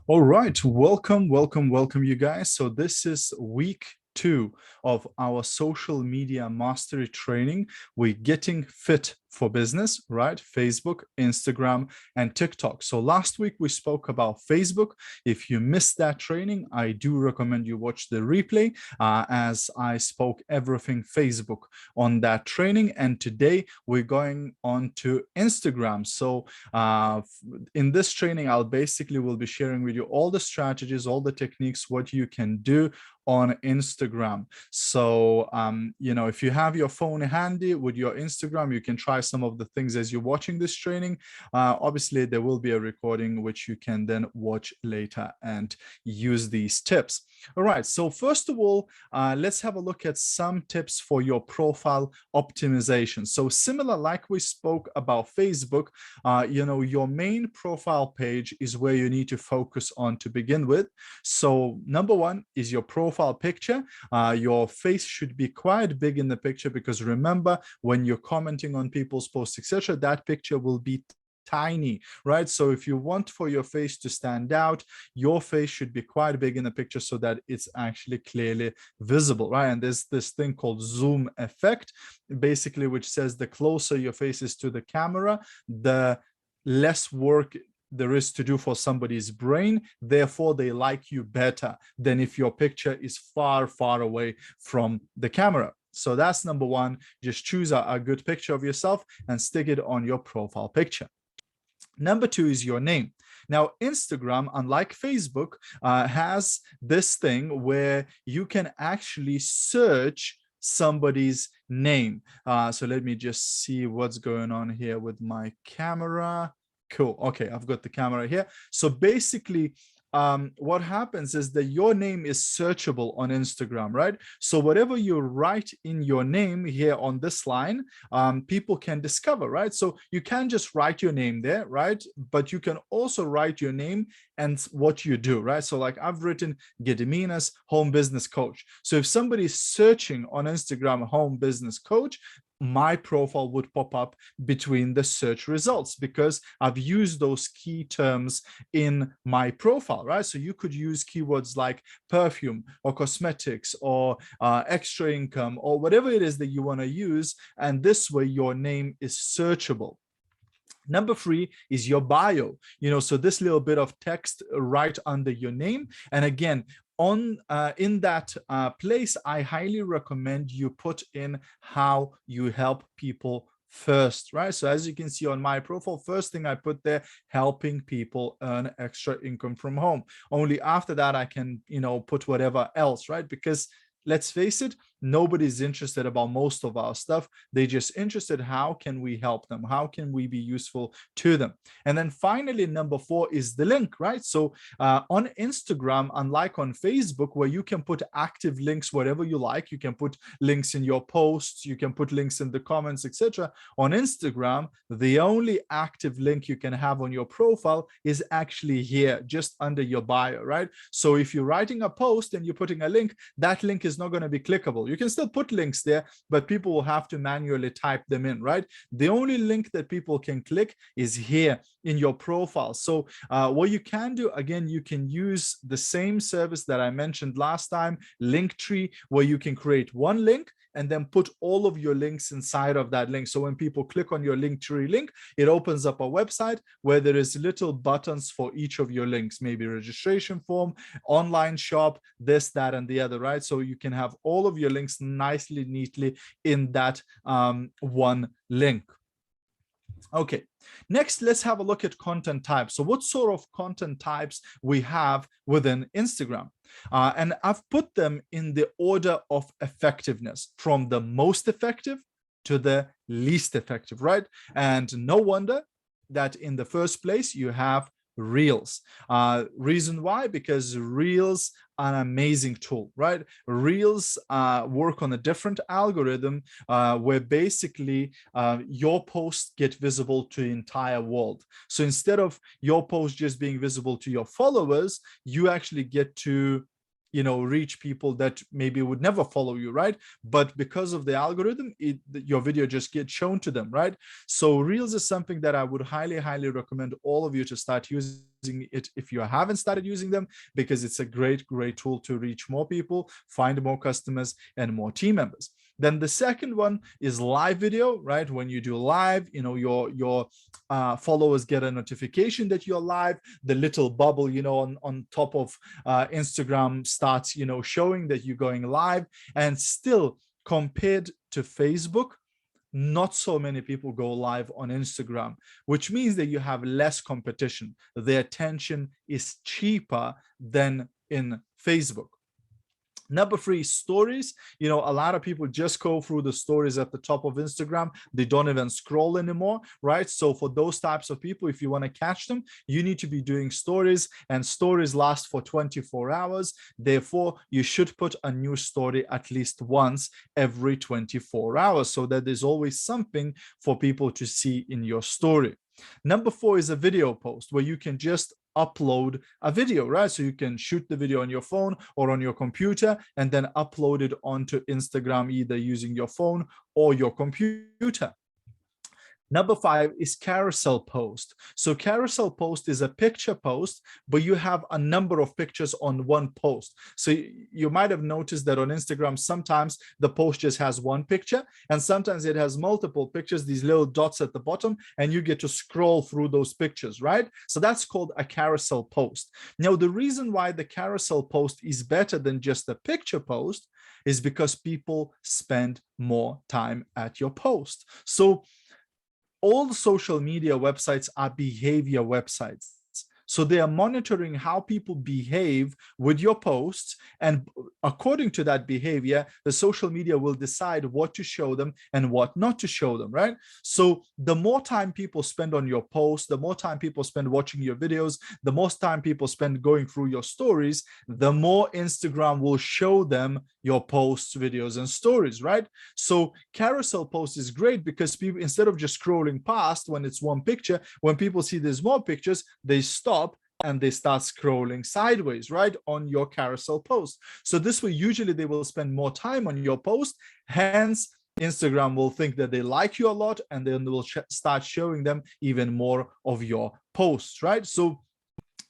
All right, welcome, you guys. So this is week 2 of our social media mastery training. We're getting fit for business, right? Facebook, Instagram, and TikTok. So last week we spoke about Facebook. If you missed that training, I do recommend you watch the replay as I spoke everything Facebook on that training. And today we're going on to Instagram. So in this training, I'll basically will be sharing with you all the strategies, all the techniques, what you can do on Instagram. So, if you have your phone handy with your Instagram, you can try some of the things as you're watching this training. Obviously, there will be a recording which you can then watch later and use these tips. All right, so first of all, let's have a look at some tips for your profile optimization. So similar like we spoke about Facebook, your main profile page is where you need to focus on to begin with. So number one is your profile picture. Your face should be quite big in the picture because remember, when you're commenting on people's posts, etc., that picture will be tiny, right? So if you want for your face to stand out, your face should be quite big in the picture so that it's actually clearly visible, right? And there's this thing called zoom effect, basically, which says the closer your face is to the camera, the less work there is to do for somebody's brain. Therefore, they like you better than if your picture is far, far away from the camera. So that's number one. Just choose a good picture of yourself and stick it on your profile picture. Number two is your name. Now, Instagram, unlike Facebook, has this thing where you can actually search somebody's name. So let me just see what's going on here with my camera. Cool. Okay, I've got the camera here. So basically, what happens is that your name is searchable on Instagram, right? So whatever you write in your name here on this line, people can discover, right? So you can't just write your name there, right? But you can also write your name and what you do, right? So like I've written Gediminas, home business coach. So if somebody's searching on Instagram, home business coach, my profile would pop up between the search results because I've used those key terms in my profile, right? So you could use keywords like perfume or cosmetics or extra income or whatever it is that you want to use. And this way your name is searchable. Number three is your bio, so this little bit of text right under your name. And again, in that place, I highly recommend you put in how you help people first, right? So as you can see on my profile, first thing I put there, helping people earn extra income from home. Only after that, I can, put whatever else, right? Because let's face it, nobody's interested about most of our stuff. They're just interested, how can we help them? How can we be useful to them? And then finally, number four is the link, right? So on Instagram, unlike on Facebook, where you can put active links wherever you like, you can put links in your posts, you can put links in the comments, etc. On Instagram, the only active link you can have on your profile is actually here, just under your bio, right? So if you're writing a post and you're putting a link, that link is not going to be clickable. You can still put links there, but people will have to manually type them in, right? The only link that people can click is here in your profile. So what you can do, again, you can use the same service that I mentioned last time, Linktree, where you can create one link and then put all of your links inside of that link. So when people click on your Linktree link, it opens up a website where there is little buttons for each of your links, maybe registration form, online shop, this, that, and the other, right? So you can have all of your links nicely, neatly in that one link. Okay, next, let's have a look at content types. So what sort of content types we have within Instagram? And I've put them in the order of effectiveness, from the most effective to the least effective, right? And no wonder that in the first place, you have Reels. Reason why? Because Reels are an amazing tool, right? Reels work on a different algorithm where basically your posts get visible to the entire world. So instead of your post just being visible to your followers, you actually get to reach people that maybe would never follow you, right? But because of the algorithm, your video just gets shown to them, right? So Reels is something that I would highly, highly recommend all of you to start using. it if you haven't started using them, because it's a great tool to reach more people, find more customers and more team members. Then the second one is live video, right? When you do live, your followers get a notification that you're live. The little bubble, on top of Instagram starts, showing that you're going live. And still, compared to Facebook, not so many people go live on Instagram, which means that you have less competition. The attention is cheaper than in Facebook. Number 3, stories. A lot of people just go through the stories at the top of Instagram. They don't even scroll anymore, right? So for those types of people, if you want to catch them, you need to be doing stories, and stories last for 24 hours. Therefore, you should put a new story at least once every 24 hours so that there's always something for people to see in your story. Number 4 is a video post, where you can just upload a video, right? So you can shoot the video on your phone or on your computer and then upload it onto Instagram, either using your phone or your computer. Number 5 is Carousel Post. So Carousel Post is a picture post, but you have a number of pictures on one post. So you might have noticed that on Instagram, sometimes the post just has one picture, and sometimes it has multiple pictures, these little dots at the bottom, and you get to scroll through those pictures, right? So that's called a Carousel Post. Now, the reason why the Carousel Post is better than just a picture post is because people spend more time at your post. So all the social media websites are behavior websites. So they are monitoring how people behave with your posts. And according to that behavior, the social media will decide what to show them and what not to show them, right? So the more time people spend on your posts, the more time people spend watching your videos, the more time people spend going through your stories, the more Instagram will show them your posts, videos, and stories, right? So Carousel Post is great because people, instead of just scrolling past when it's one picture, when people see there's more pictures, they stop and they start scrolling sideways, right, on your Carousel Post. So this way, usually they will spend more time on your post. Hence, Instagram will think that they like you a lot, and then they will start showing them even more of your posts, right? So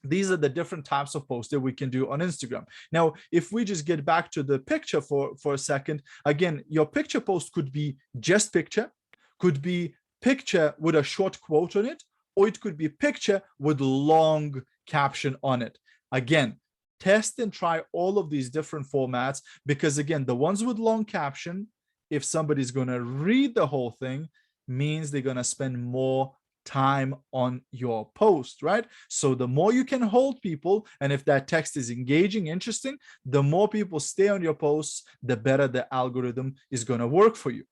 these are the different types of posts that we can do on Instagram. Now, if we just get back to the picture for a second, again, your picture post could be just picture, could be picture with a short quote on it, or it could be picture with long caption on it. Again, test and try all of these different formats, because again, the ones with long caption, if somebody's going to read the whole thing, means they're going to spend more time on your post, right? So the more you can hold people, and if that text is engaging, interesting, the more people stay on your posts, the better the algorithm is going to work for you.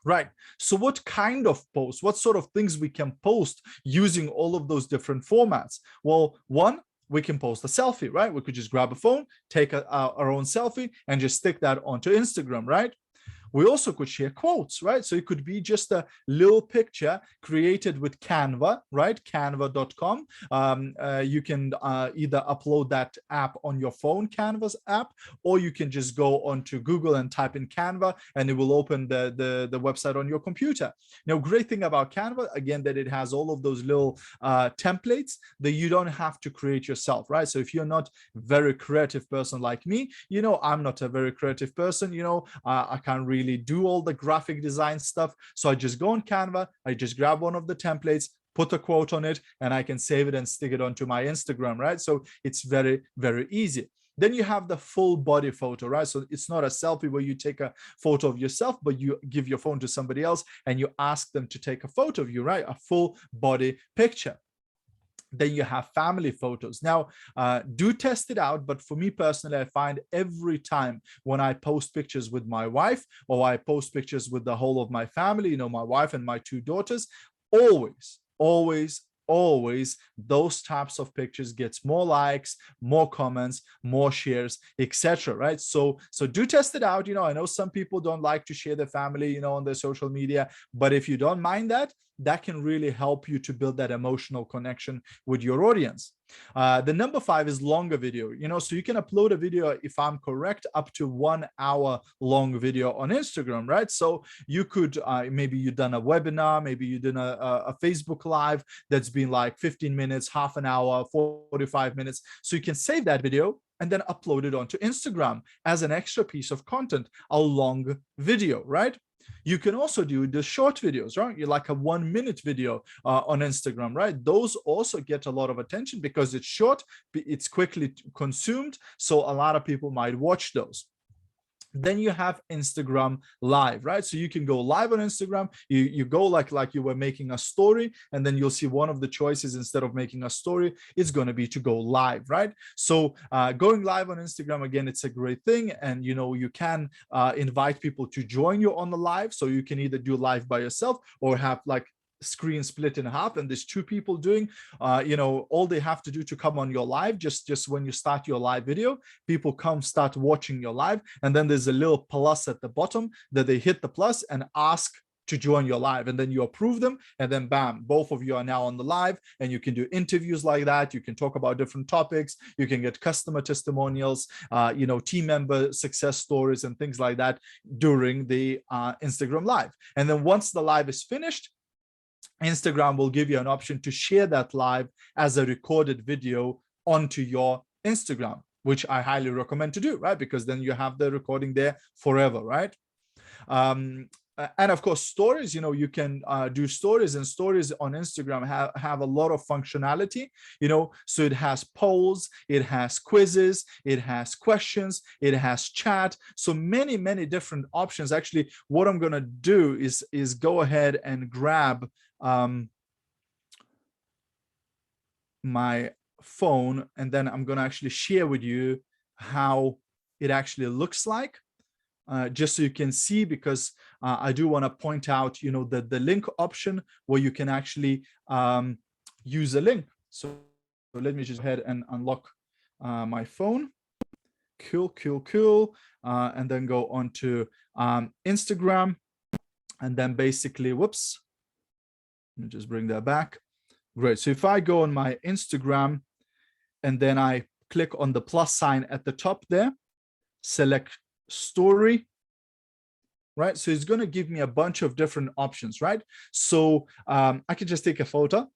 Right. So what kind of posts, what sort of things we can post using all of those different formats? Well, one, we can post a selfie, right? We could just grab a phone, take our own selfie and just stick that onto Instagram, right? We also could share quotes, right? So it could be just a little picture created with Canva, right? Canva.com. You can either upload that app on your phone, Canva's app, or you can just go onto Google and type in Canva, and it will open the website on your computer. Now, great thing about Canva, again, that it has all of those little templates that you don't have to create yourself, right? So if you're not a very creative person like me, I'm not a very creative person, I can't really do all the graphic design stuff. So I just go on Canva, I just grab one of the templates, put a quote on it, and I can save it and stick it onto my Instagram, right? So it's very, very easy. Then you have the full body photo, right? So it's not a selfie where you take a photo of yourself, but you give your phone to somebody else and you ask them to take a photo of you, right? A full body picture. Then you have family photos. Now, do test it out. But for me personally, I find every time when I post pictures with my wife, or I post pictures with the whole of my family, my wife and my 2 daughters, always those types of pictures gets more likes, more comments, more shares, etc. Right? So do test it out. I know some people don't like to share their family, on their social media, but if you don't mind that, that can really help you to build that emotional connection with your audience. The number 5 is longer video, so you can upload a video, if I'm correct, up to 1 hour long video on Instagram, right? So you could, maybe you've done a webinar, maybe you did a Facebook Live that's been like 15 minutes, half an hour, 45 minutes. So you can save that video and then upload it onto Instagram as an extra piece of content, a long video, right? You can also do the short videos, right? You like a 1-minute video on Instagram, right? Those also get a lot of attention because it's short, it's quickly consumed. So a lot of people might watch those. Then you have Instagram Live, right? So you can go live on Instagram. You go like you were making a story, and then you'll see one of the choices, instead of making a story, it's going to be to go live, right? So going live on Instagram, again, it's a great thing. And you can invite people to join you on the live. So you can either do live by yourself or have like screen split in half, and there's 2 people doing, all they have to do to come on your live, just when you start your live video, people start watching your live, and then there's a little plus at the bottom that they hit the plus and ask to join your live, and then you approve them, and then bam, both of you are now on the live, and you can do interviews like that. You can talk about different topics. You can get customer testimonials, team member success stories and things like that during the Instagram Live. And then once the live is finished, Instagram will give you an option to share that live as a recorded video onto your Instagram, which I highly recommend to do, right? Because then you have the recording there forever, right? And of course, stories, you can do stories, and stories on Instagram have a lot of functionality, so it has polls, it has quizzes, it has questions, it has chat. So many, many different options. Actually, what I'm going to do is go ahead and grab my phone, and then I'm going to actually share with you how it actually looks like. Just so you can see, because I do want to point out, the link option where you can actually use a link. So let me just go ahead and unlock my phone. Cool. And then go on to Instagram, and then basically, whoops, let me just bring that back. Great. So if I go on my Instagram, and then I click on the plus sign at the top there, select story, right? So it's going to give me a bunch of different options, right? So I can just take a photo,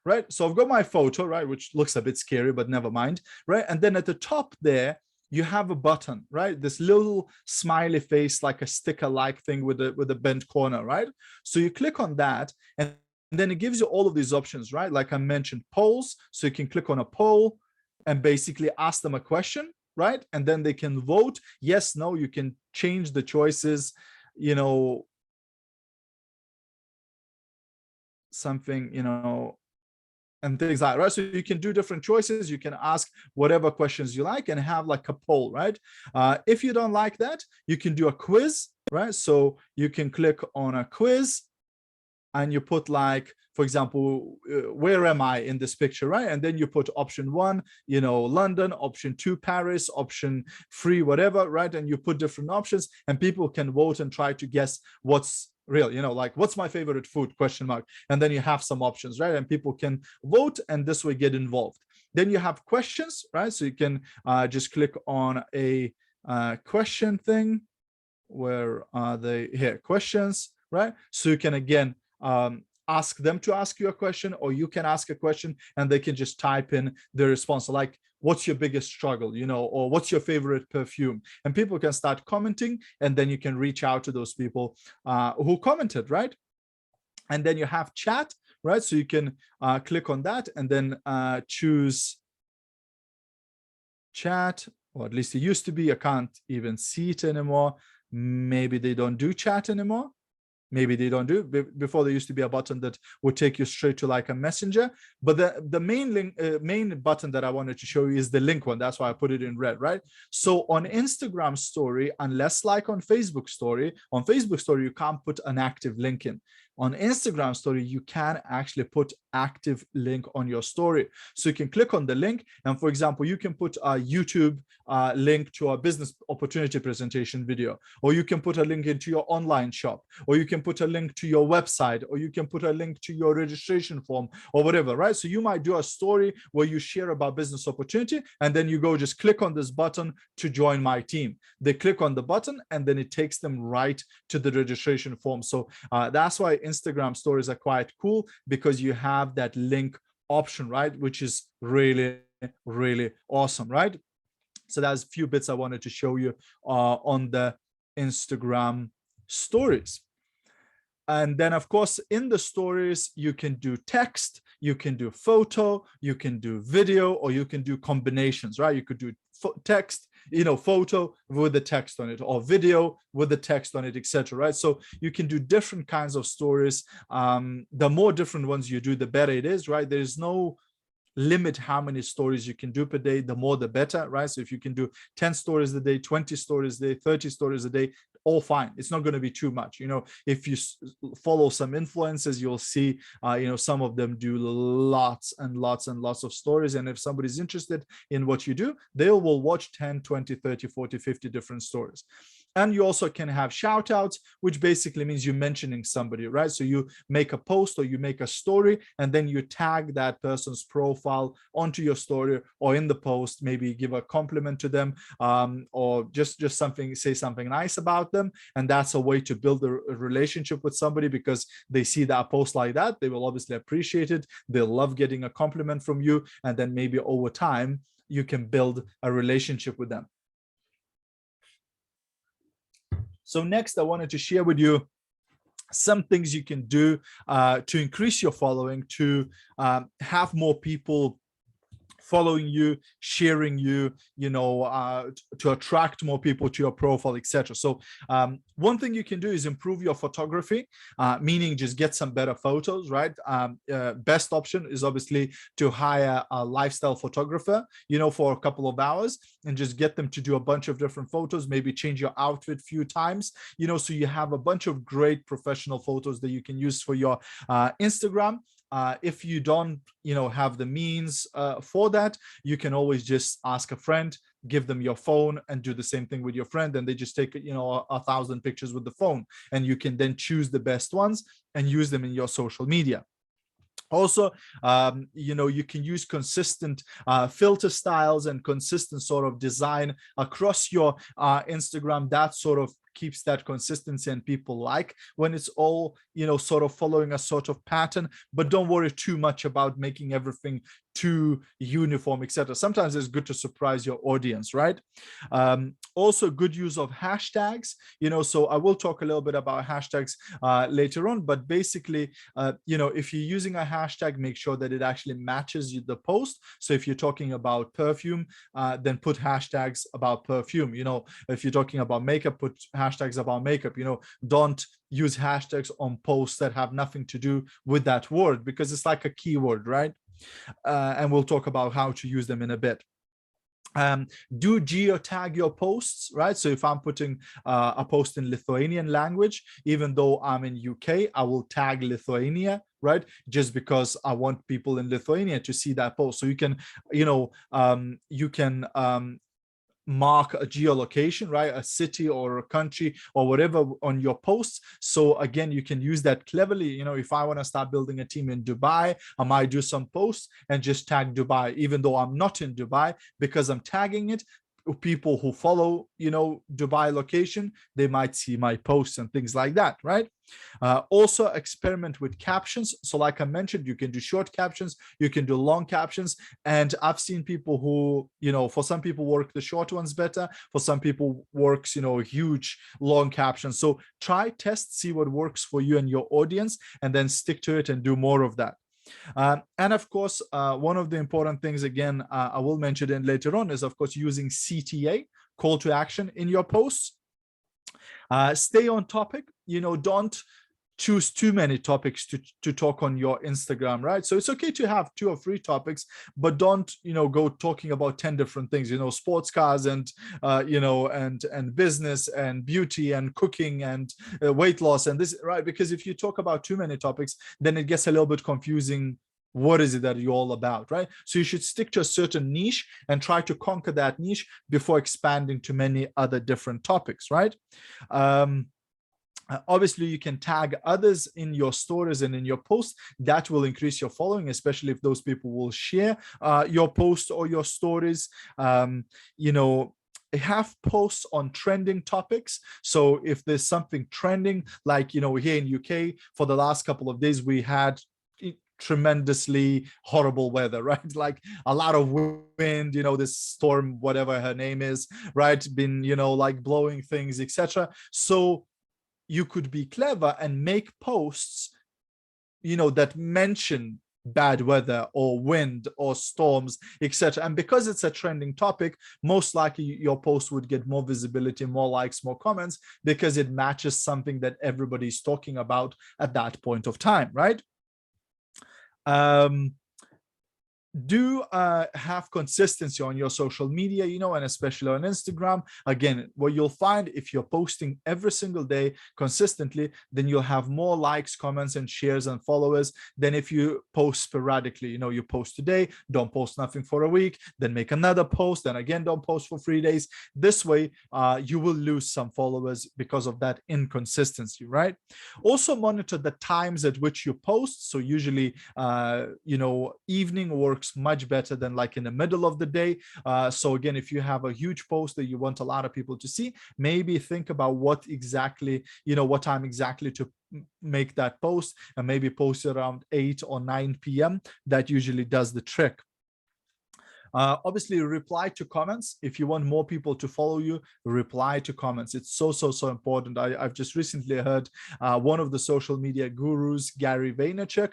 right? So I've got my photo, right, which looks a bit scary, but never mind, right? And then at the top there, you have a button, right? This little smiley face, like a sticker-like thing with a bent corner, right? So you click on that, and then it gives you all of these options, right? Like I mentioned, polls. So you can click on a poll and basically ask them a question, right? And then they can vote yes, no. You can change the choices, something, and things like that, right? So you can do different choices. You can ask whatever questions you like and have like a poll, right? If you don't like that, you can do a quiz, right? So you can click on a quiz, and you put, like, for example, where am I in this picture, right? And then you put option 1, London, option 2, Paris, option 3, whatever, right? And you put different options, and people can vote and try to guess what's real, like, what's my favorite food, ? And then you have some options, right? And people can vote, and this way get involved. Then you have questions, right? So you can just click on a question thing. Where are they? Here, questions, right? So you can, again, ask them to ask you a question, or you can ask a question and they can just type in the response, like, what's your biggest struggle, or what's your favorite perfume? And people can start commenting, and then you can reach out to those people who commented, right? And then you have chat, right? So you can click on that and then choose chat, or at least it used to be. I can't even see it anymore. Maybe they don't do chat anymore. Maybe they don't do. Before, there used to be a button that would take you straight to like a messenger. But the main link, main button that I wanted to show you is the link one. That's why I put it in red, right? So on Instagram story, unless like on Facebook story, you can't put an active link in. On Instagram story, you can actually put active link on your story. So you can click on the link, and for example, you can put a YouTube link to a business opportunity presentation video, or you can put a link into your online shop, or you can put a link to your website, or you can put a link to your registration form, or whatever, right? So you might do a story where you share about business opportunity, and then you go just click on this button to join my team. They click on the button, and then it takes them right to the registration form. So that's why Instagram stories are quite cool, because you have that link option, right? Which is really, really awesome, right? So that's a few bits I wanted to show you on the Instagram stories. And then, of course, in the stories, you can do text, you can do photo, you can do video, or you can do combinations, right? You could do text, photo with the text on it, or video with the text on it, etc. Right? So you can do different kinds of stories. The more different ones you do, the better it is, right? There's no limit how many stories you can do per day. The more the better, right? So if you can do 10 stories a day, 20 stories a day, 30 stories a day, all fine. It's not going to be too much. If you follow some influencers, you'll see some of them do lots and lots and lots of stories, and if somebody's interested in what you do, they will watch 10, 20, 30, 40, 50 different stories. And you also can have shout outs, which basically means you're mentioning somebody, right? So you make a post or you make a story, and then you tag that person's profile onto your story or in the post, maybe give a compliment to them, or just say something nice about them. And that's a way to build a relationship with somebody, because they see that post like that, they will obviously appreciate it. They'll love getting a compliment from you. And then maybe over time, you can build a relationship with them. So next, I wanted to share with you some things you can do to increase your following, to have more people following you, sharing you, to attract more people to your profile, etc. So one thing you can do is improve your photography, meaning just get some better photos, right? Best option is obviously to hire a lifestyle photographer, for a couple of hours, and just get them to do a bunch of different photos, maybe change your outfit a few times, so you have a bunch of great professional photos that you can use for your Instagram. If you don't, have the means for that, you can always just ask a friend, give them your phone, and do the same thing with your friend. And they just take, 1,000 pictures with the phone, and you can then choose the best ones and use them in your social media. Also, you can use consistent filter styles and consistent sort of design across your Instagram. That sort of keeps that consistency, and people like when it's all, sort of following a sort of pattern. But don't worry too much about making everything too uniform, etc. Sometimes it's good to surprise your audience, right? Also, good use of hashtags. So I will talk a little bit about hashtags later on, but basically, if you're using a hashtag, make sure that it actually matches the post. So if you're talking about perfume, then put hashtags about perfume. If you're talking about makeup, put hashtags about makeup. Don't use hashtags on posts that have nothing to do with that word, because it's like a keyword, right? And we'll talk about how to use them in a bit. Do geo tag your posts, right? So if I'm putting a post in Lithuanian language, even though I'm in UK, I will tag Lithuania, right? Just because I want people in Lithuania to see that post. So you can, mark a geolocation, right? A city or a country or whatever on your posts. So again, you can use that cleverly. If I want to start building a team in Dubai, I might do some posts and just tag Dubai, even though I'm not in Dubai, because I'm tagging it. People who follow, Dubai location, they might see my posts and things like that, right? Also experiment with captions. So like I mentioned, you can do short captions, you can do long captions. And I've seen people who, for some people work the short ones better. For some people works, huge long captions. So try, test, see what works for you and your audience, and then stick to it and do more of that. And of course, one of the important things, again, I will mention it later on, is of course using CTA, call to action, in your posts. Stay on topic. Don't choose too many topics to talk on your Instagram, right? So it's okay to have 2 or 3 topics, but don't, go talking about 10 different things, sports cars and, and business and beauty and cooking and weight loss and this, right? Because if you talk about too many topics, then it gets a little bit confusing. What is it that you're all about, right? So you should stick to a certain niche and try to conquer that niche before expanding to many other different topics, right? Obviously, you can tag others in your stories and in your posts. That will increase your following, especially if those people will share your post or your stories. Have posts on trending topics. So if there's something trending, like, here in UK, for the last couple of days, we had tremendously horrible weather, right? Like a lot of wind, this storm, whatever her name is, right? Been, like blowing things, etc. So you could be clever and make posts, that mention bad weather or wind or storms, etc. And because it's a trending topic, most likely your post would get more visibility, more likes, more comments, because it matches something that everybody's talking about at that point of time, right? Do have consistency on your social media, and especially on Instagram. Again, what you'll find, if you're posting every single day consistently, then you'll have more likes, comments, and shares and followers than if you post sporadically. You post today, don't post nothing for a week, then make another post, then again don't post for 3 days. This way, you will lose some followers because of that inconsistency, right? Also monitor the times at which you post. So usually, evening works much better than like in the middle of the day. So again, if you have a huge post that you want a lot of people to see, maybe think about what time exactly to make that post, and maybe post around 8 or 9 p.m. That usually does the trick. Obviously, reply to comments. If you want more people to follow you, reply to comments. It's so important. I've just recently heard one of the social media gurus, Gary Vaynerchuk,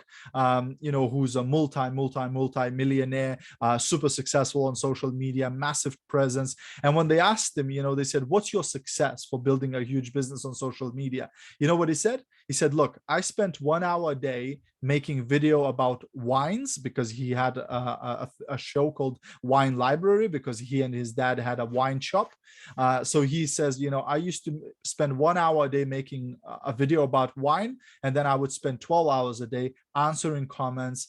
who's a multi-millionaire, super successful on social media, massive presence. And when they asked him, they said, what's your success for building a huge business on social media? You know what he said? He said, look, I spent 1 hour a day making video about wines, because he had a show called Wine Library, because he and his dad had a wine shop. So he says, I used to spend 1 hour a day making a video about wine, and then I would spend 12 hours a day answering comments,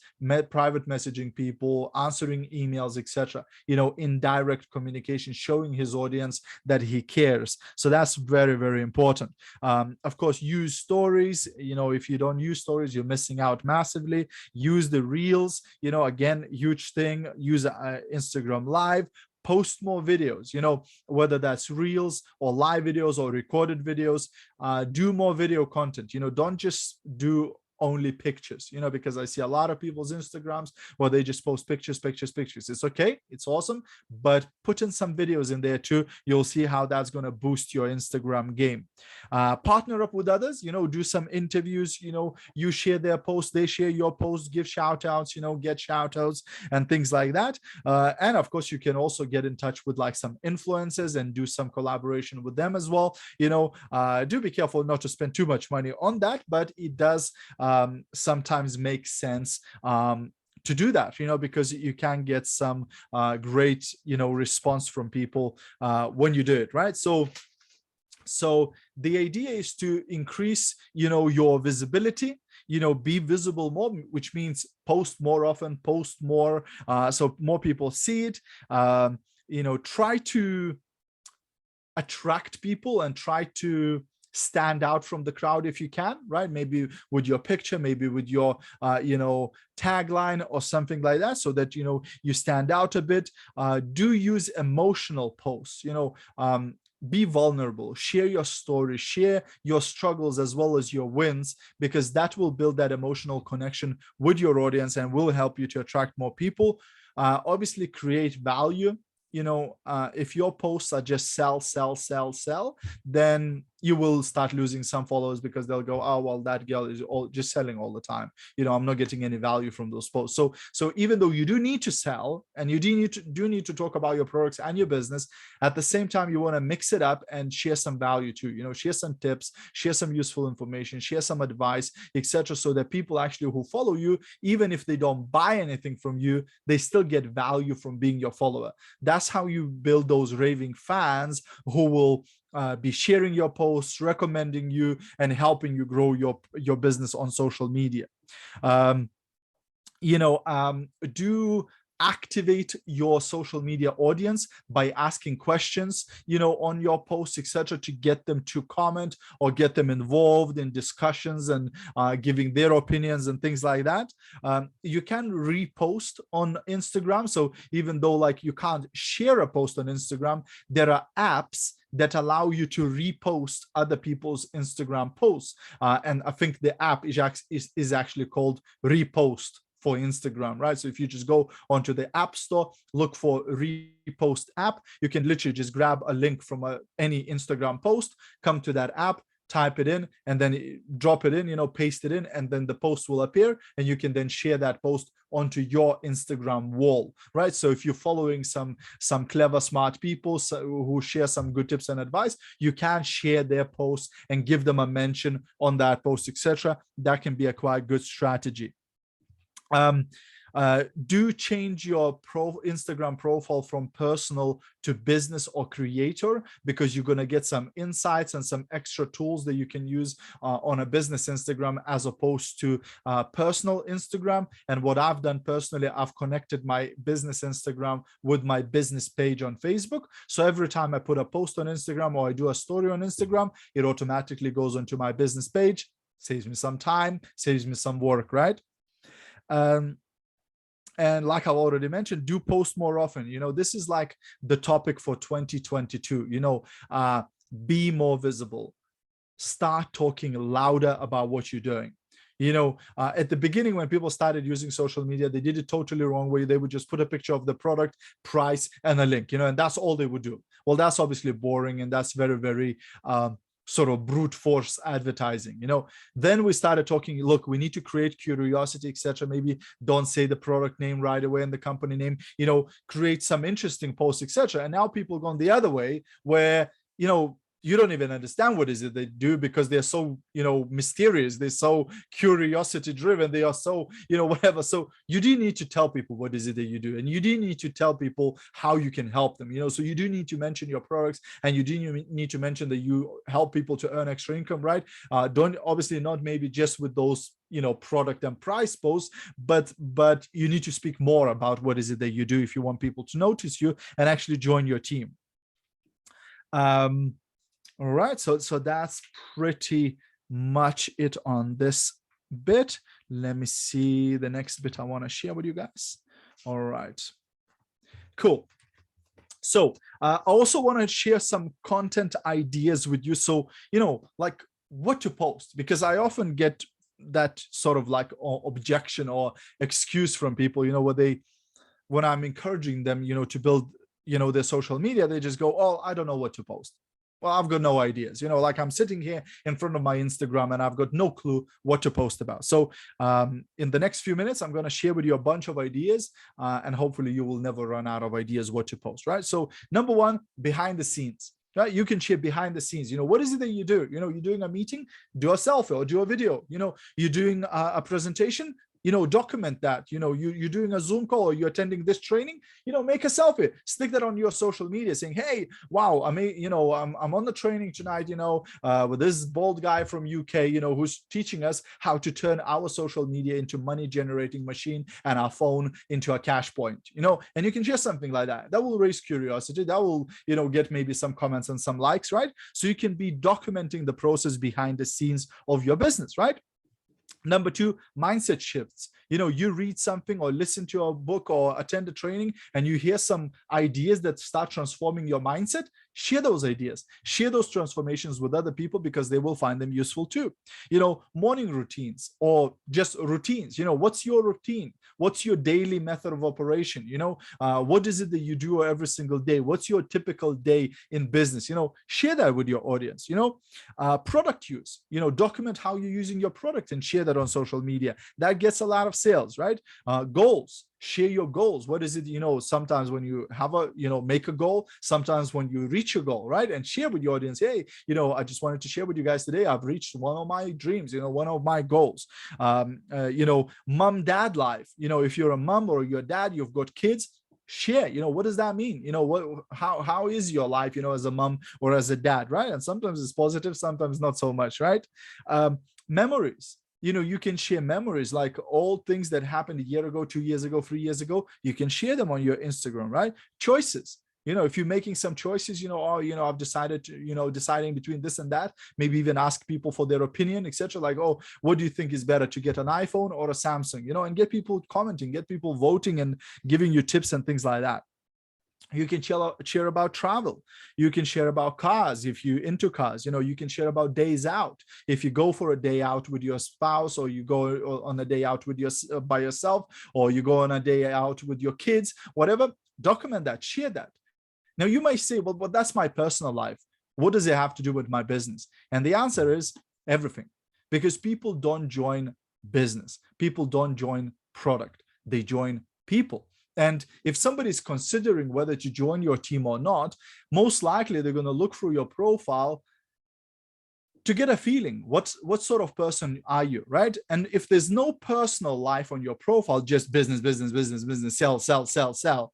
private messaging people, answering emails, etc. In direct communication, showing his audience that he cares. So that's very important. Of course, use stories. If you don't use stories, you're missing out massively. Use the reels, again, huge thing. Use Instagram Live. Post more videos, whether that's reels or live videos or recorded videos. Do more video content. Don't just do only pictures, because I see a lot of people's Instagrams where they just post pictures. It's okay, it's awesome, but put in some videos in there too. You'll see how that's going to boost your Instagram game. Partner up with others, do some interviews. You share their posts, they share your posts, give shout outs, get shout outs and things like that. And of course, you can also get in touch with like some influencers and do some collaboration with them as well. Do be careful not to spend too much money on that, but it does sometimes make sense to do that, because you can get some great, response from people when you do it, right? So the idea is to increase, your visibility, be visible more, which means post more often, post more, so more people see it. Try to attract people and try to stand out from the crowd if you can, right? Maybe with your picture, maybe with your tagline or something like that, so that you stand out a bit. Do use emotional posts. Be vulnerable, share your story, share your struggles as well as your wins, because that will build that emotional connection with your audience and will help you to attract more people. Obviously, create value. If your posts are just sell, then you will start losing some followers because they'll go, oh, well, that girl is all just selling all the time. I'm not getting any value from those posts. So even though you do need to sell and you do need to talk about your products and your business, at the same time, you want to mix it up and share some value too. Share some tips, share some useful information, share some advice, etc. So that people actually who follow you, even if they don't buy anything from you, they still get value from being your follower. That's how you build those raving fans who will be sharing your posts, recommending you, and helping you grow your business on social media. Do activate your social media audience by asking questions, on your posts, etc., to get them to comment or get them involved in discussions and giving their opinions and things like that. You can repost on Instagram. So even though like you can't share a post on Instagram, there are apps that allow you to repost other people's Instagram posts. And I think the app is actually called Repost for Instagram, right? So if you just go onto the App Store, look for Repost app, you can literally just grab a link from any Instagram post, come to that app, type it in, and then drop it in, paste it in, and then the post will appear, and you can then share that post onto your Instagram wall, right? So if you're following some clever, smart people who share some good tips and advice, you can share their posts and give them a mention on that post, etc. That can be a quite good strategy. Do change your Instagram profile from personal to business or creator, because you're going to get some insights and some extra tools that you can use on a business Instagram as opposed to personal Instagram. And what I've done personally, I've connected my business Instagram with my business page on Facebook. So every time I put a post on Instagram or I do a story on Instagram, it automatically goes onto my business page, saves me some time, saves me some work, right? And like I've already mentioned, do post more often. This is like the topic for 2022. Be more visible. Start talking louder about what you're doing. At the beginning, when people started using social media, they did it totally wrong way. They would just put a picture of the product, price, and a link, and that's all they would do. Well, that's obviously boring, and that's very, very sort of brute force advertising. Then we started talking, look, we need to create curiosity, etc. Maybe don't say the product name right away and the company name, create some interesting posts, etc. And now people gone the other way where you don't even understand what is it they do, because they're so mysterious, they're so curiosity driven, they are so whatever. So you do need to tell people what is it that you do, and you do need to tell people how you can help them. So you do need to mention your products, and you do need to mention that you help people to earn extra income, right? Don't, obviously not maybe just with those product and price posts, but you need to speak more about what is it that you do if you want people to notice you and actually join your team. All right, so that's pretty much it on this bit. Let me see the next bit I want to share with you guys. All right, cool. So I also want to share some content ideas with you. So, like what to post, because I often get that sort of like objection or excuse from people, when I'm encouraging them, to build, their social media, they just go, oh, I don't know what to post. Well, I've got no ideas, like I'm sitting here in front of my Instagram and I've got no clue what to post about. So in the next few minutes, I'm going to share with you a bunch of ideas and hopefully you will never run out of ideas what to post, right? So number one, behind the scenes. Right? You can share behind the scenes. What is it that you do? You're doing a meeting, do a selfie or do a video. You're doing a presentation, document that. You're doing a Zoom call or you're attending this training, make a selfie, stick that on your social media saying, hey, wow, I'm on the training tonight, with this bald guy from UK, who's teaching us how to turn our social media into money generating machine and our phone into a cash point, and you can share something like that. That will raise curiosity. That will, get maybe some comments and some likes, right? So you can be documenting the process behind the scenes of your business, right? Number two, mindset shifts. You read something or listen to a book or attend a training and you hear some ideas that start transforming your mindset. Share those ideas, share those transformations with other people because they will find them useful too. Morning routines or just routines. What's your routine? What's your daily method of operation? What is it that you do every single day? What's your typical day in business? Share that with your audience. Product use. Document how you're using your product and share that on social media. That gets a lot of sales, right? Goals. Share your goals. What is it? Sometimes when you have make a goal, sometimes when you reach your goal, right? And share with your audience, hey, I just wanted to share with you guys today, I've reached one of my dreams, one of my goals. Mom, dad life. If you're a mom or your dad, you've got kids, share, what does that mean? How is your life, as a mom or as a dad, right? And sometimes it's positive, sometimes not so much, right? Memories. You can share memories, like all things that happened a year ago, 2 years ago, 3 years ago. You can share them on your Instagram, right? Choices. If you're making some choices, I've decided to, deciding between this and that, maybe even ask people for their opinion, etc. Like, oh, what do you think is better, to get an iPhone or a Samsung? And get people commenting, get people voting and giving you tips and things like that. You can share about travel. You can share about cars if you're into cars. You can share about days out. If you go for a day out with your spouse, or you go on a day out with by yourself, or you go on a day out with your kids, whatever, document that, share that. Now you might say, well, but that's my personal life. What does it have to do with my business? And the answer is everything, because people don't join business. People don't join product. They join people. And if somebody's considering whether to join your team or not, most likely they're going to look through your profile to get a feeling. What sort of person are you, right? And if there's no personal life on your profile, just business, business, business, business, sell, sell, sell, sell,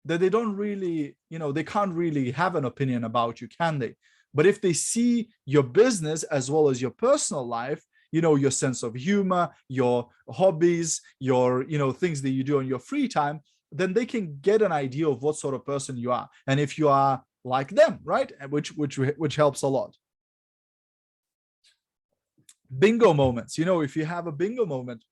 that they don't really, they can't really have an opinion about you, can they? But if they see your business as well as your personal life, your sense of humor, your hobbies, your, things that you do on your free time, then they can get an idea of what sort of person you are. And if you are like them, right? Which helps a lot. Bingo moments. If you have a bingo moment,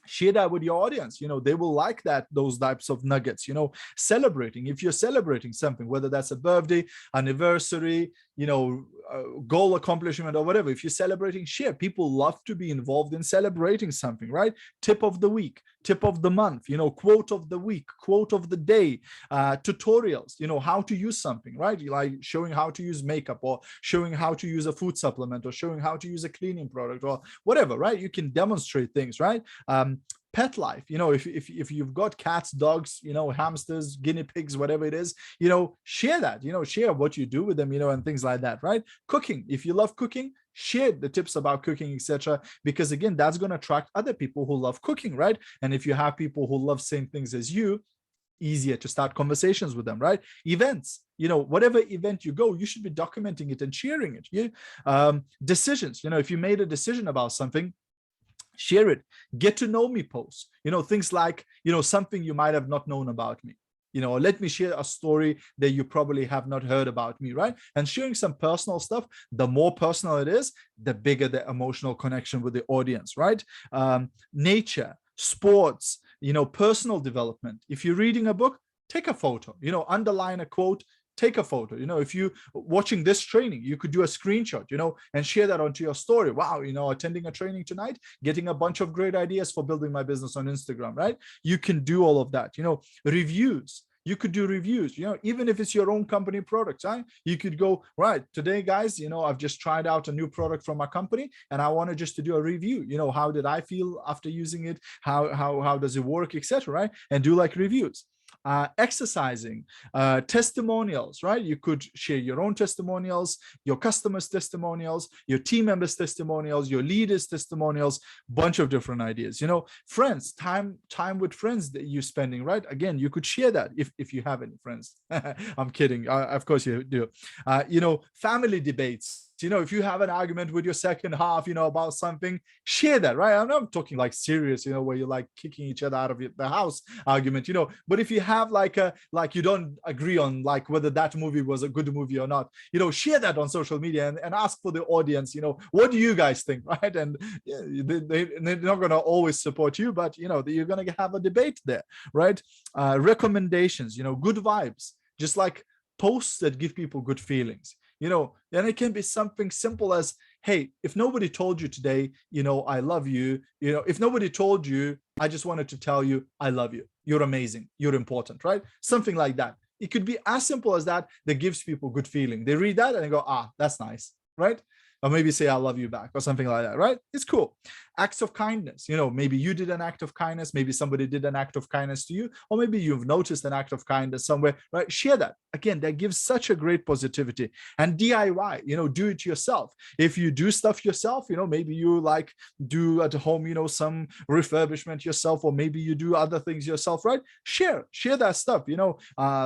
share that with your audience. They will like those types of nuggets. Celebrating. If you're celebrating something, whether that's a birthday, anniversary, goal accomplishment or whatever, if you're celebrating, share. People love to be involved in celebrating something, right? Tip of the week, tip of the month, quote of the week, quote of the day, tutorials, how to use something, right? Like showing how to use makeup, or showing how to use a food supplement, or showing how to use a cleaning product, or whatever, right? You can demonstrate things, right? Pet life, if you've got cats, dogs, hamsters, guinea pigs, whatever it is, share that, share what you do with them, and things like that, right? Cooking. If you love cooking, share the tips about cooking, etc. Because again, that's going to attract other people who love cooking, right? And if you have people who love same things as you, easier to start conversations with them, right? Events, whatever event you go, you should be documenting it and sharing it. Decisions, if you made a decision about something, share it. Get to know me posts, things like, something you might have not known about me, let me share a story that you probably have not heard about me, right? And sharing some personal stuff, the more personal it is, the bigger the emotional connection with the audience, right? Nature, sports, personal development. If you're reading a book, take a photo, underline a quote, take a photo. If you watching this training, you could do a screenshot, and share that onto your story. Wow, attending a training tonight, getting a bunch of great ideas for building my business on Instagram, right? You can do all of that. Reviews. You could do reviews, even if it's your own company products, right? You could go, right, today, guys, I've just tried out a new product from my company and I wanted just to do a review. How did I feel after using it? How does it work, etc., right? And do like reviews. Exercising, testimonials, right? You could share your own testimonials, your customers' testimonials, your team members' testimonials, your leaders' testimonials, bunch of different ideas. Friends, time with friends that you're spending, right? Again, you could share that if you have any friends. I'm kidding. Of course you do. Family debates. You know, if you have an argument with your second half, you know, about something, share that, right? I'm not talking like serious, you know, where you're like kicking each other out of the house argument, you know, but if you have like like you don't agree on like whether that movie was a good movie or not, you know, share that on social media and ask for the audience, you know, what do you guys think, right? And yeah, they're not going to always support you, but you know, you're going to have a debate there, right? Recommendations, you know, good vibes, just like posts that give people good feelings, you know. And it can be something simple as, hey, if nobody told you today, you know, I love you, you know, if nobody told you, I just wanted to tell you I love you, you're amazing, you're important, right? Something like that. It could be as simple as that, that gives people good feeling. They read that and they go, ah, that's nice, right? Or maybe say I love you back or something like that, right? It's cool. Acts of kindness, you know, maybe you did an act of kindness, maybe somebody did an act of kindness to you, or maybe you've noticed an act of kindness somewhere, right? Share that. Again, that gives such a great positivity. And DIY, you know, do it yourself. If you do stuff yourself, you know, maybe you like do at home, you know, some refurbishment yourself, or maybe you do other things yourself, right? Share that stuff, you know.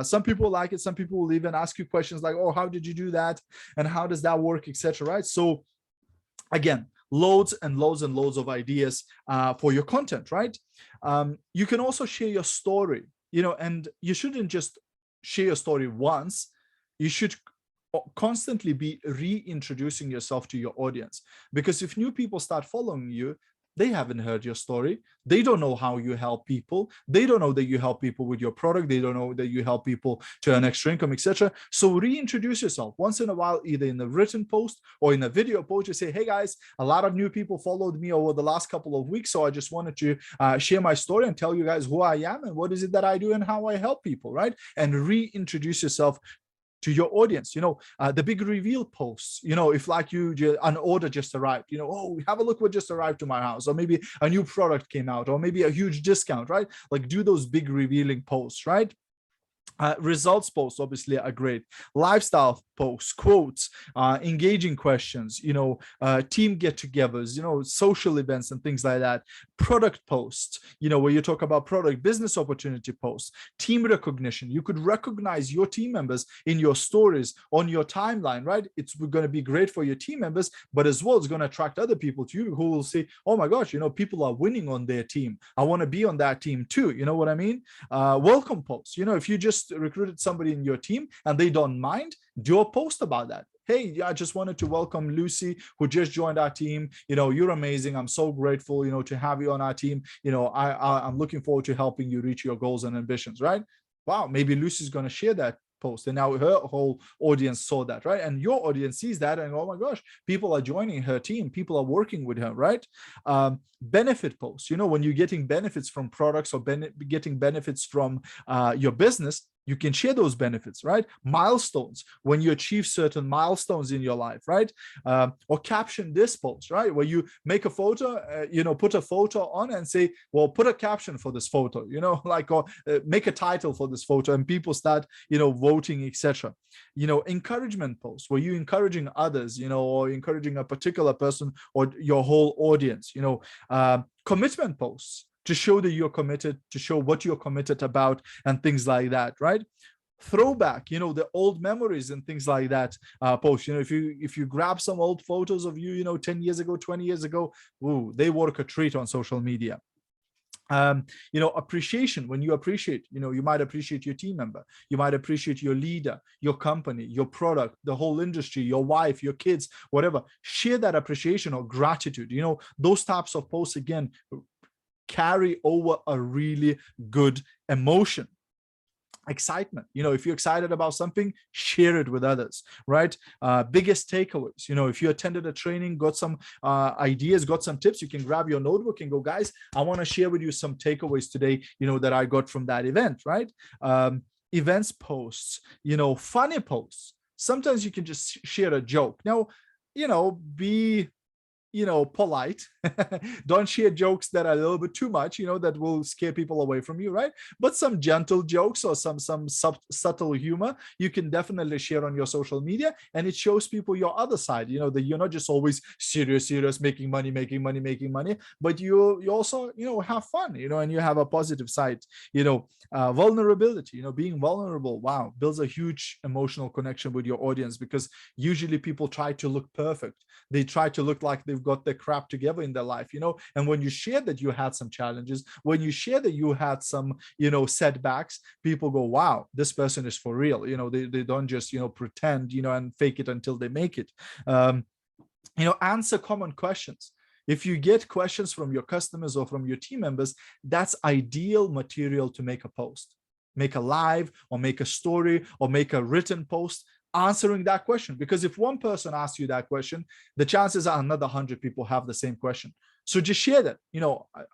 Some people like it, some people will even ask you questions like, oh, how did you do that? And how does that work, etc., right? So again, loads and loads and loads of ideas for your content, right? You can also share your story, you know, and you shouldn't just share your story once. You should constantly be reintroducing yourself to your audience, because if new people start following you, they haven't heard your story. They don't know how you help people. They don't know that you help people with your product. They don't know that you help people to earn extra income, etc. So reintroduce yourself once in a while, either in a written post or in a video post. You say, hey guys, a lot of new people followed me over the last couple of weeks, so I just wanted to share my story and tell you guys who I am and what is it that I do and how I help people, right? And reintroduce yourself to your audience. You know, the big reveal posts, you know, if like an order just arrived, you know, oh, have a look what just arrived to my house, or maybe a new product came out, or maybe a huge discount, right? Like do those big revealing posts, right? Results posts obviously are great. Lifestyle posts, quotes, engaging questions, you know, team get-togethers, you know, social events and things like that. Product posts, you know, where you talk about product, business opportunity posts, team recognition. You could recognize your team members in your stories on your timeline, right? It's going to be great for your team members, but as well, it's going to attract other people to you who will say, oh my gosh, you know, people are winning on their team. I want to be on that team too. You know what I mean? Welcome posts, you know, if you just recruited somebody in your team and they don't mind, do a post about that. Hey, I just wanted to welcome Lucy, who just joined our team. You know, you're amazing. I'm so grateful, you know, to have you on our team. You know, I'm looking forward to helping you reach your goals and ambitions, right? Wow, maybe Lucy's going to share that post, and now her whole audience saw that, right? And your audience sees that and, oh my gosh, people are joining her team, people are working with her, right? Benefit posts, you know, when you're getting benefits from products or getting benefits from your business, you can share those benefits, right? Milestones, when you achieve certain milestones in your life, right? Or caption this post, right? Where you make a photo, you know, put a photo on and say, well, put a caption for this photo, you know, like, or make a title for this photo, and people start, you know, voting, etc. You know, encouragement posts, where you encouraging others, you know, or encouraging a particular person or your whole audience, you know, commitment posts, to show that you're committed, to show what you're committed about and things like that, right? Throwback, you know, the old memories and things like that post. You know, if you grab some old photos of you, you know, 10 years ago, 20 years ago, ooh, they work a treat on social media. You know, appreciation, when you appreciate, you know, you might appreciate your team member, you might appreciate your leader, your company, your product, the whole industry, your wife, your kids, whatever. Share that appreciation or gratitude. You know, those types of posts, again, carry over a really good emotion. Excitement, you know, if you're excited about something, share it with others, right? Biggest takeaways, you know, if you attended a training, got some ideas, got some tips, you can grab your notebook and go, guys, I want to share with you some takeaways today, you know, that I got from that event, right? Events posts, you know, funny posts. Sometimes you can just share a joke. Now, you know, be polite. Don't share jokes that are a little bit too much, that will scare people away from you, right? But some gentle jokes or some subtle humor, you can definitely share on your social media, and it shows people your other side, that you're not just always serious, making money, but you also, have fun, and you have a positive side, vulnerability, being vulnerable, wow, builds a huge emotional connection with your audience, because usually people try to look perfect. They try to look like they've got their crap together in their life, and when you share that you had some challenges, when you share that you had some, setbacks, people go, wow, this person is for real. They don't just, pretend, and fake it until they make it. Answer common questions. If you get questions from your customers or from your team members, that's ideal material to make a post, make a live, or make a story, or make a written post answering that question. Because if one person asks you that question, the chances are another 100 people have the same question. So just share that.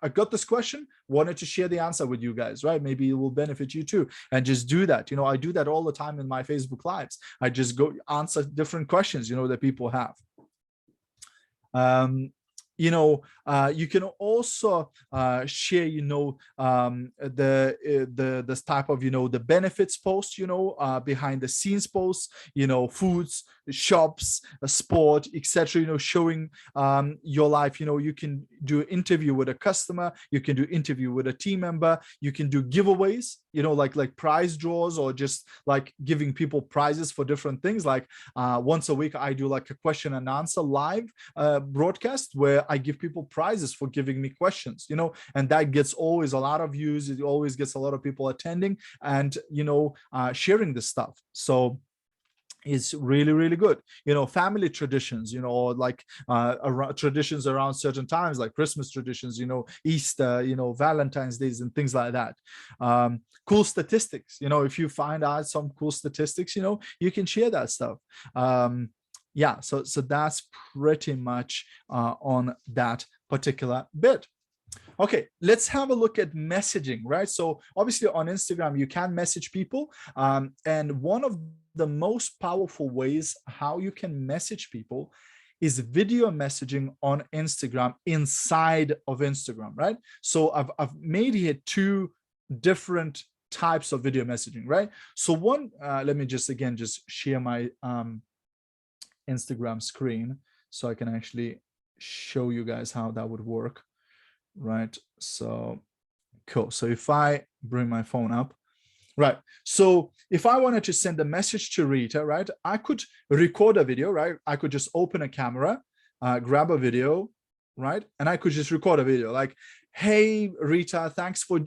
I got this question, wanted to share the answer with you guys, right? Maybe it will benefit you too. And just do that. I do that all the time in my Facebook Lives. I just go answer different questions, that people have. You can also share, this type of, the benefits post, behind the scenes posts, foods, shops, sport, etc. Showing your life. You can do an interview with a customer, you can do interview with a team member, you can do giveaways, like prize draws, or just like giving people prizes for different things. Like once a week I do like a question and answer live broadcast, where I give people prizes for giving me questions, and that gets always a lot of views. It always gets a lot of people attending and sharing this stuff. So it's really, really good. Family traditions, or like traditions around certain times, like Christmas traditions, Easter, Valentine's Days and things like that. Cool statistics, if you find out some cool statistics, you can share that stuff. Yeah, so that's pretty much on that particular bit. Okay, let's have a look at messaging, right? So obviously on Instagram, you can message people. And one of the most powerful ways how you can message people is video messaging on Instagram, inside of Instagram, right? So I've made here two different types of video messaging, right? So one, let me just share my Instagram screen so I can actually show you guys how that would work. Right, so cool. So if I bring my phone up, right, so if I wanted to send a message to Rita, right, I could record a video, right? I could just open a camera, grab a video, right, and I could just record a video like, hey Rita, thanks for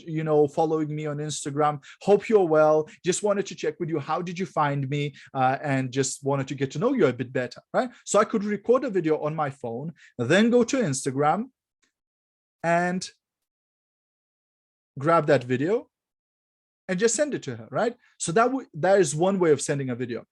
following me on Instagram, hope you're well, just wanted to check with you, how did you find me, and just wanted to get to know you a bit better, right? So I could record a video on my phone, then go to Instagram and grab that video and just send it to her, right? So that is one way of sending a video,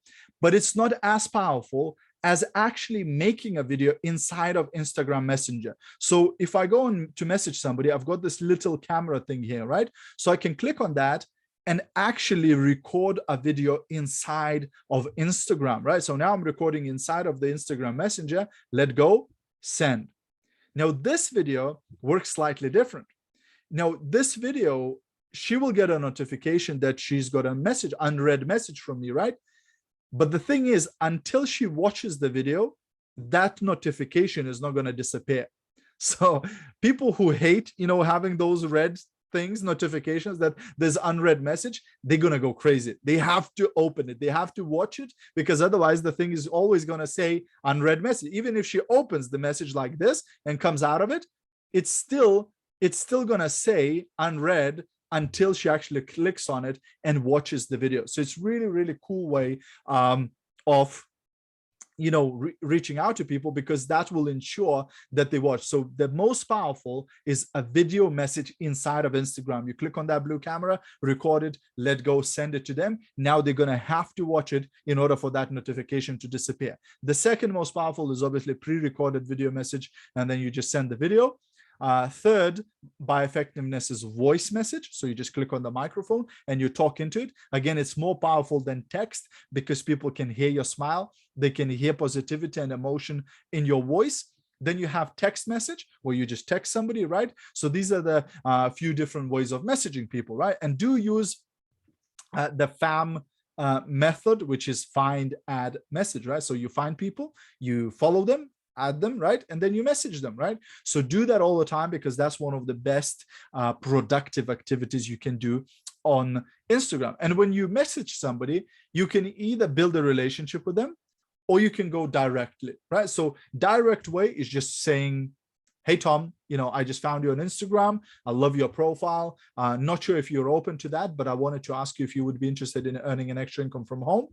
but it's not as powerful as actually making a video inside of Instagram Messenger. So if I go on to message somebody, I've got this little camera thing here, right? So I can click on that and actually record a video inside of Instagram, right? So now I'm recording inside of the Instagram Messenger, let go, send. Now, this video works slightly different. Now, this video, she will get a notification that she's got a message, unread message from me, right? But the thing is, until she watches the video, that notification is not going to disappear. So people who hate, having those red things, notifications that there's unread message, they're going to go crazy. They have to open it. They have to watch it, because otherwise the thing is always going to say unread message. Even if she opens the message like this and comes out of it, it's still going to say unread until she actually clicks on it and watches the video. So it's really, really cool way of reaching out to people, because that will ensure that they watch. So the most powerful is a video message inside of Instagram. You click on that blue camera, record it, let go, send it to them. Now they're going to have to watch it in order for that notification to disappear. The second most powerful is obviously pre-recorded video message, and then you just send the video. Third, by effectiveness, is voice message. So you just click on the microphone and you talk into it. Again, it's more powerful than text, because people can hear your smile. They can hear positivity and emotion in your voice. Then you have text message where you just text somebody, right? So these are the few different ways of messaging people, right? And do use the FAM method, which is find, add, message, right? So you find people, you follow them, add them, right? And then you message them, right? So do that all the time, because that's one of the best productive activities you can do on Instagram. And when you message somebody, you can either build a relationship with them, or you can go directly, right? So direct way is just saying, hey, Tom, I just found you on Instagram. I love your profile. Not sure if you're open to that, but I wanted to ask you if you would be interested in earning an extra income from home.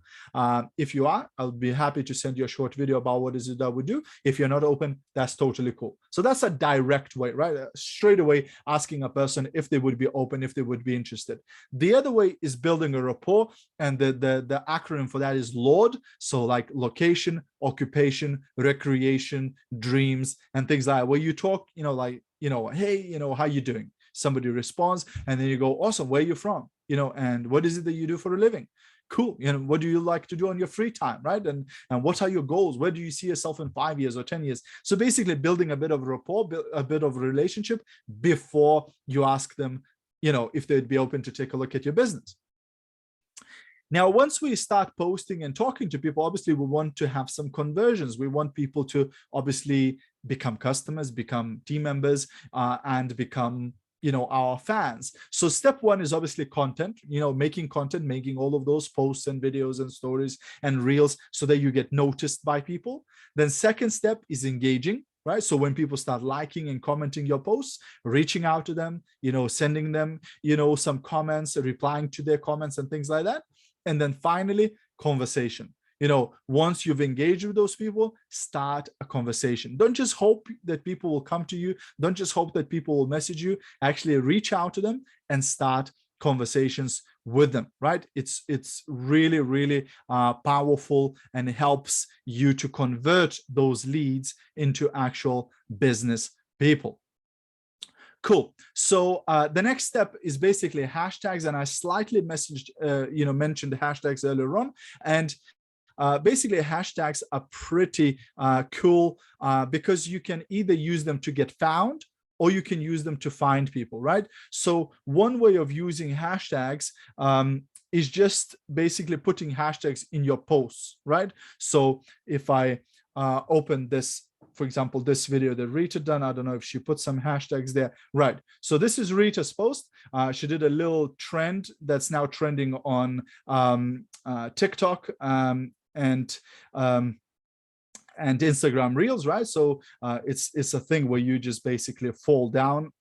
If you are, I'll be happy to send you a short video about what is it that we do. If you're not open, that's totally cool. So that's a direct way, right? Straight away asking a person if they would be open, if they would be interested. The other way is building a rapport, and the acronym for that is LORD. So like location, occupation, recreation, dreams, and things like that, where you talk, hey, how you doing? Somebody responds, and then you go, awesome, where are you from? And what is it that you do for a living? Cool. What do you like to do on your free time, right? And what are your goals? Where do you see yourself in 5 years or 10 years? So basically building a bit of rapport, a bit of relationship before you ask them, if they'd be open to take a look at your business. Now, once we start posting and talking to people, obviously we want to have some conversions. We want people to obviously become customers, become team members, and become, our fans. So step one is obviously content, making content, making all of those posts and videos and stories and reels so that you get noticed by people. Then second step is engaging, right? So when people start liking and commenting your posts, reaching out to them, sending them, some comments, replying to their comments and things like that. And then finally, conversation. Once you've engaged with those people, start a conversation. Don't just hope that people will come to you. Don't just hope that people will message you. Actually reach out to them and start conversations with them, right? It's really, really powerful, and it helps you to convert those leads into actual business people. Cool. So the next step is basically hashtags, and I slightly mentioned hashtags earlier on, and basically hashtags are pretty cool because you can either use them to get found, or you can use them to find people, right? So one way of using hashtags is just basically putting hashtags in your posts, right? So if I open this, for example, this video that Rita done, I don't know if she put some hashtags there, right? So this is Rita's post. She did a little trend that's now trending on TikTok and Instagram Reels, right? So it's a thing where you just basically fall down,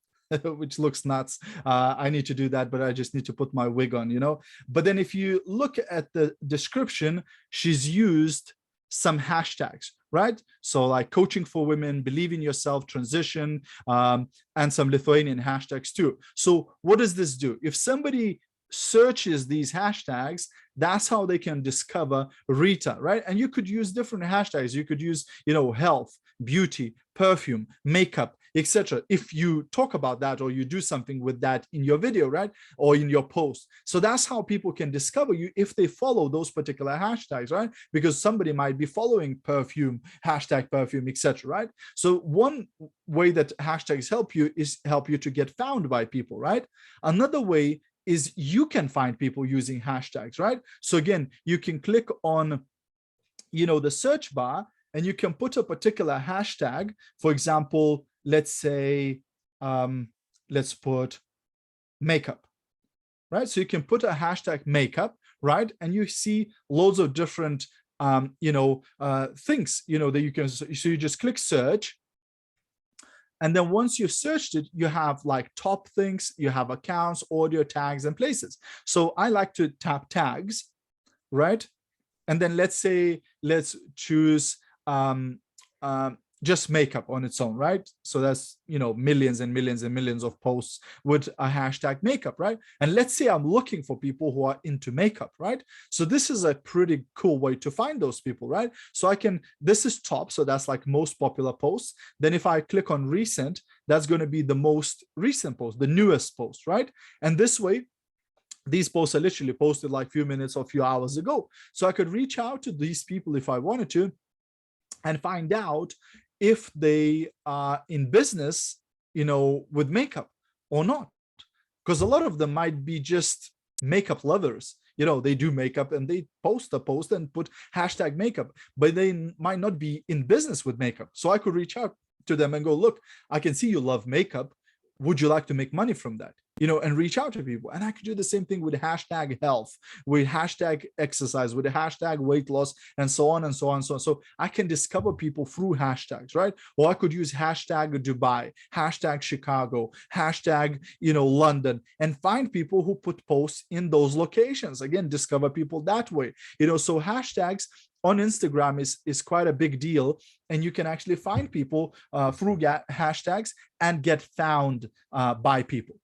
which looks nuts. I need to do that, but I just need to put my wig on, But then if you look at the description, she's used some hashtags, right? So like coaching for women, believe in yourself, transition, and some Lithuanian hashtags too. So what does this do? If somebody searches these hashtags, that's how they can discover Rita, right? And you could use different hashtags. You could use, health, beauty, perfume, makeup, etc. If you talk about that, or you do something with that in your video, right? Or in your post. So that's how people can discover you, if they follow those particular hashtags, right? Because somebody might be following perfume, hashtag perfume, etc. right? So one way that hashtags help you is help you to get found by people, right? Another way is you can find people using hashtags, right? So again, you can click on, the search bar, and you can put a particular hashtag. For example, let's say, let's put makeup, right? So you can put a hashtag makeup, right? And you see loads of different, things, that you can, so you just click search. And then once you've searched it, you have like top things, you have accounts, audio, tags, and places. So I like to tap tags, right? And then let's choose just makeup on its own, right? So that's, millions and millions and millions of posts with a hashtag makeup, right? And let's say I'm looking for people who are into makeup, right? So this is a pretty cool way to find those people, right? So this is top, so that's like most popular posts. Then if I click on recent, that's going to be the most recent post, the newest post, right? And this way, these posts are literally posted like a few minutes or a few hours ago. So I could reach out to these people if I wanted to, and find out if they are in business, with makeup or not. Because a lot of them might be just makeup lovers. They do makeup and they post a post and put hashtag makeup, but they might not be in business with makeup. So I could reach out to them and go, look, I can see you love makeup. Would you like to make money from that? And reach out to people. And I could do the same thing with hashtag health, with hashtag exercise, with the hashtag weight loss, and so on and so on and so on. So I can discover people through hashtags, right? Or I could use hashtag Dubai, hashtag Chicago, hashtag, London, and find people who put posts in those locations. Again, discover people that way. So hashtags on Instagram is quite a big deal, and you can actually find people through hashtags and get found by people.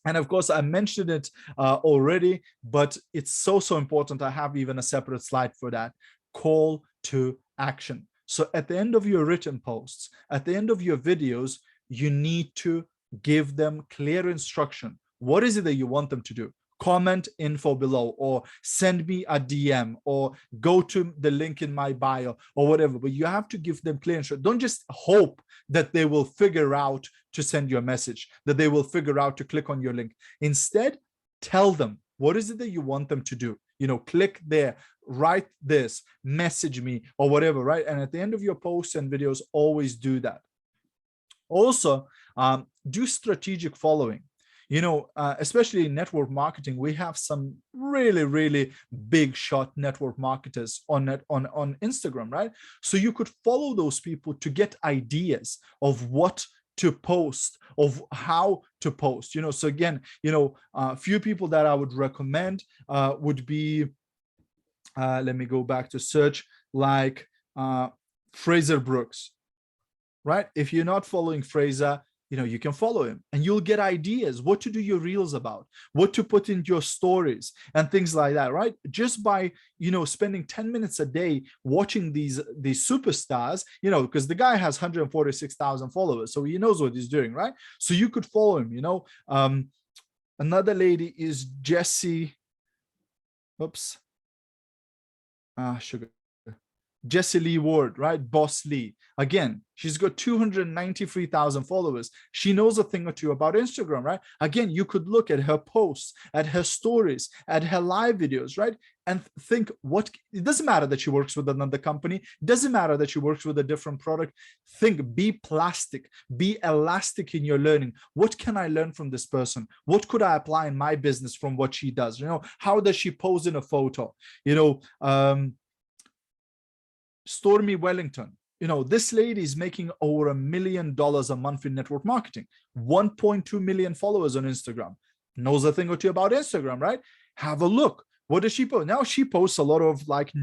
And of course, I mentioned it already, but it's so important. I have even a separate slide for that. Call to action. So at the end of your written posts, at the end of your videos, you need to give them clear instruction. What is it that you want them to do? Comment info below, or send me a DM, or go to the link in my bio, or whatever. But you have to give them clear instruction. Don't just hope that they will figure out to send you a message, that they will figure out to click on your link. Instead, tell them, what is it that you want them to do? Click there, write this, message me, or whatever, right? And at the end of your posts and videos, always do that. Also, do strategic following. Especially in network marketing, we have some really, really big shot network marketers on Instagram, right? So you could follow those people to get ideas of what to post, of how to post. So again, a few people that I would recommend would be, let me go back to search, like Fraser Brooks, right? If you're not following Fraser, you can follow him and you'll get ideas what to do your reels about, what to put in your stories and things like that, right? Just by, spending 10 minutes a day watching these superstars, because the guy has 146,000 followers. So he knows what he's doing, right? So you could follow him, another lady is Jessie, sugar. Jessie Lee Ward, right? Boss Lee. Again, she's got 293,000 followers. She knows a thing or two about Instagram, right? Again, you could look at her posts, at her stories, at her live videos, right? And think, it doesn't matter that she works with another company. It doesn't matter that she works with a different product. Think, be plastic, be elastic in your learning. What can I learn from this person? What could I apply in my business from what she does? How does she pose in a photo? Stormy Wellington, this lady is making over $1 million a month in network marketing, 1.2 million followers on Instagram, knows a thing or two about Instagram, right? Have a look. What does she post? Now she posts a lot of like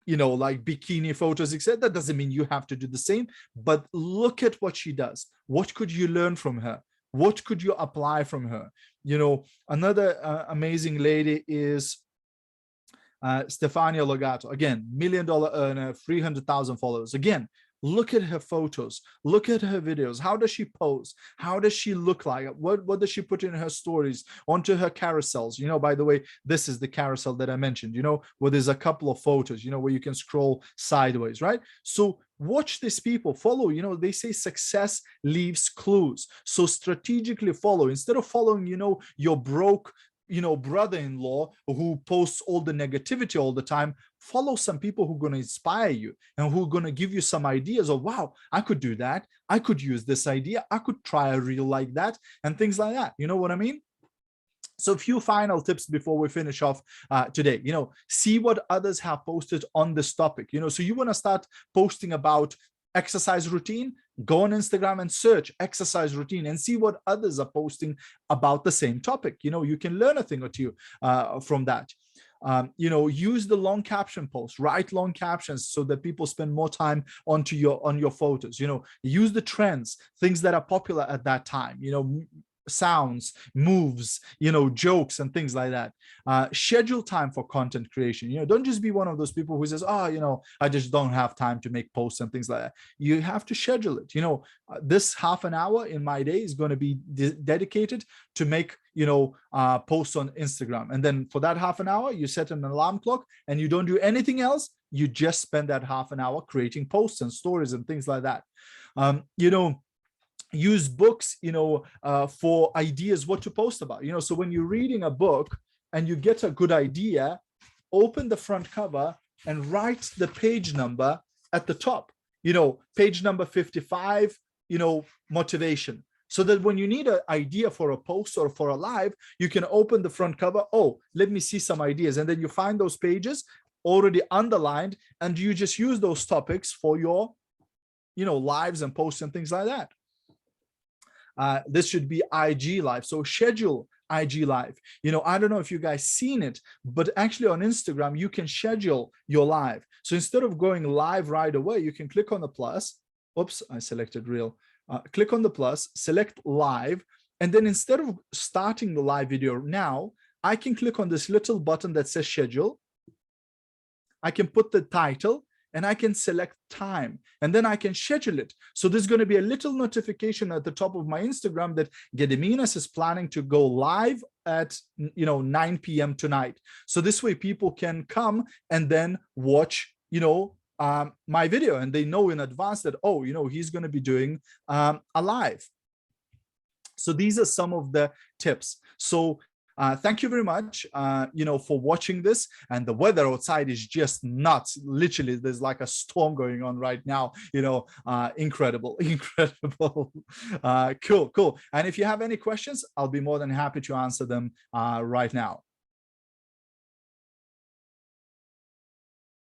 bikini photos, etc. That doesn't mean you have to do the same, but look at what she does. What could you learn from her? What could you apply from her? Another amazing lady is Stefania Legato, again, $1 million earner, 300,000 followers. Again, look at her photos, look at her videos. How does she pose? How does she look like? What does she put in her stories, onto her carousels? By the way, this is the carousel that I mentioned, where there's a couple of photos, where you can scroll sideways, right? So watch these people, follow, they say success leaves clues. So strategically follow, instead of following, your broke brother-in-law who posts all the negativity all the time. Follow some people who are going to inspire you and who are going to give you some ideas of, wow, I could do that. I could use this idea. I could try a reel like that, and things like that. You know what I mean? So a few final tips before we finish off today. See what others have posted on this topic. So you want to start posting about exercise routine, go on Instagram and search exercise routine and see what others are posting about the same topic. You can learn a thing or two from that. Use the long caption posts, write long captions so that people spend more time on your photos. Use the trends, things that are popular at that time. sounds, moves, jokes and things like that. Schedule time for content creation. Don't just be one of those people who says, oh, I just don't have time to make posts and things like that. You have to schedule it. This half an hour in my day is going to be dedicated to make posts on Instagram, and then for that half an hour you set an alarm clock and you don't do anything else. You just spend that half an hour creating posts and stories and things like that. Use books for ideas what to post about. So when you're reading a book and you get a good idea, open the front cover and write the page number at the top. Page number 55, motivation, so that when you need an idea for a post or for a live, you can open the front cover. Oh, let me see some ideas. And then you find those pages already underlined, and you just use those topics for your lives and posts and things like that. This should be IG live. So schedule IG live. I don't know if you guys seen it, but actually on Instagram, you can schedule your live. So instead of going live right away, you can click on the plus. Oops, I selected reel. Click on the plus, select live. And then instead of starting the live video now, I can click on this little button that says schedule. I can put the title and I can select time, and then I can schedule it. So there's going to be a little notification at the top of my Instagram that Gediminas is planning to go live at 9 p.m. tonight. So this way people can come and then watch my video, and they know in advance that, oh, he's going to be doing a live. So these are some of the tips. So thank you very much, for watching this. And the weather outside is just nuts. Literally, there's like a storm going on right now. Incredible. Cool. And if you have any questions, I'll be more than happy to answer them right now.